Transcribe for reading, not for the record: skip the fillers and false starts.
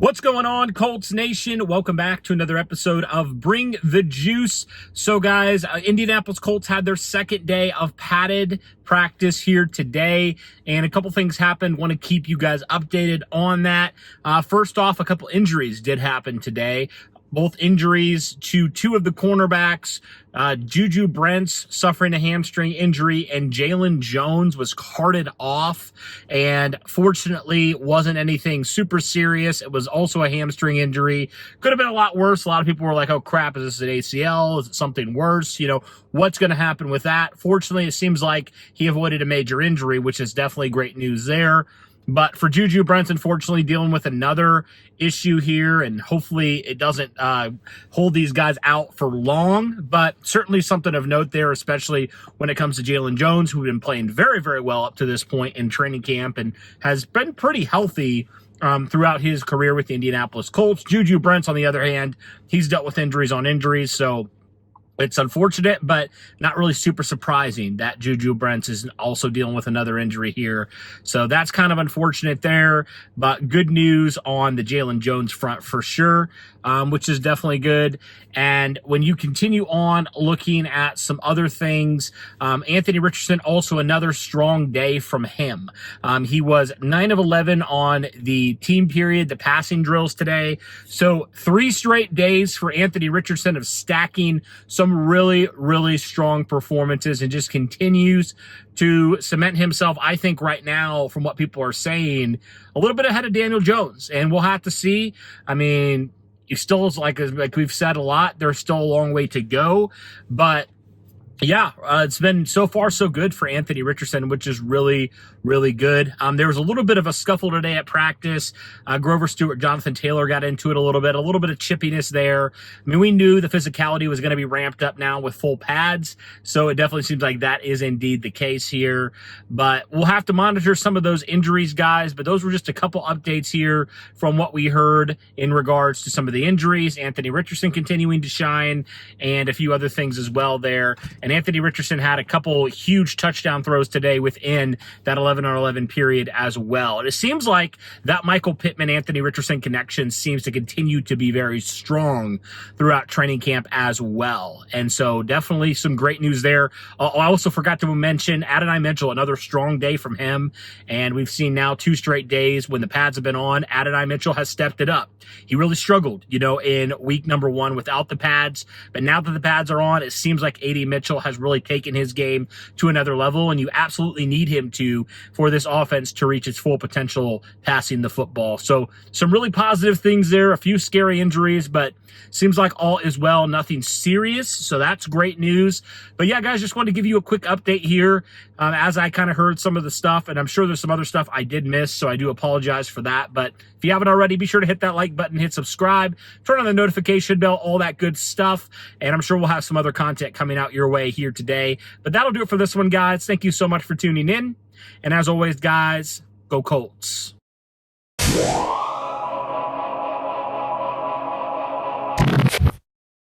What's going on, Colts Nation? Welcome back to another episode of Bring the Juice. So, guys, Indianapolis Colts had their second day of padded practice here today, and a couple things happened. Want to keep you guys updated on that. First off, a couple injuries did happen today. Both injuries to two of the cornerbacks. Juju Brents suffering a hamstring injury, and Jaylon Jones was carted off, and fortunately wasn't anything super serious. It was also a hamstring injury. Could have been a lot worse. A lot of people were like, oh crap, is this an ACL? Is it something worse? You know, what's going to happen with that? Fortunately, it seems like he avoided a major injury, which is definitely great news there. But for Juju Brents, unfortunately, dealing with another issue here, and hopefully it doesn't hold these guys out for long. But certainly something of note there, especially when it comes to Jaylon Jones, who's been playing very, very well up to this point in training camp and has been pretty healthy throughout his career with the Indianapolis Colts. Juju Brents, on the other hand, he's dealt with injuries on injuries, so it's unfortunate, but not really super surprising that Juju Brents is also dealing with another injury here. So that's kind of unfortunate there, but good news on the Jaylon Jones front for sure, which is definitely good. And when you continue on looking at some other things, Anthony Richardson, also another strong day from him. He was 9 of 11 on the team period, the passing drills today. So 3 straight days for Anthony Richardson of stacking some really, really strong performances, and just continues to cement himself, I think, right now, from what people are saying, a little bit ahead of Daniel Jones. And we'll have to see. I mean, he still is, like we've said a lot, there's still a long way to go. But yeah, it's been so far so good for Anthony Richardson, which is really, really good. There was a little bit of a scuffle today at practice. Grover Stewart, Jonathan Taylor got into it a little bit of chippiness there. I mean, we knew the physicality was going to be ramped up now with full pads, so it definitely seems like that is indeed the case here. But we'll have to monitor some of those injuries, guys. But those were just a couple updates here from what we heard in regards to some of the injuries. Anthony Richardson continuing to shine, and a few other things as well there. And Anthony Richardson had a couple huge touchdown throws today within that 11-on-11 period as well. And it seems like that Michael Pittman-Anthony Richardson connection seems to continue to be very strong throughout training camp as well. And so definitely some great news there. I also forgot to mention Adonai Mitchell, another strong day from him. And we've seen now 2 straight days when the pads have been on. Adonai Mitchell has stepped it up. He really struggled, in week number 1 without the pads. But now that the pads are on, it seems like AD Mitchell has really taken his game to another level, and you absolutely need him to for this offense to reach its full potential passing the football. So some really positive things there, a few scary injuries, but seems like all is well, nothing serious. So that's great news. But yeah, guys, just wanted to give you a quick update here as I kind of heard some of the stuff, and I'm sure there's some other stuff I did miss, so I do apologize for that. But if you haven't already, be sure to hit that like button, hit subscribe, turn on the notification bell, all that good stuff. And I'm sure we'll have some other content coming out your way here today. But that'll do it for this one, guys. Thank you so much for tuning in. And as always, guys, go Colts.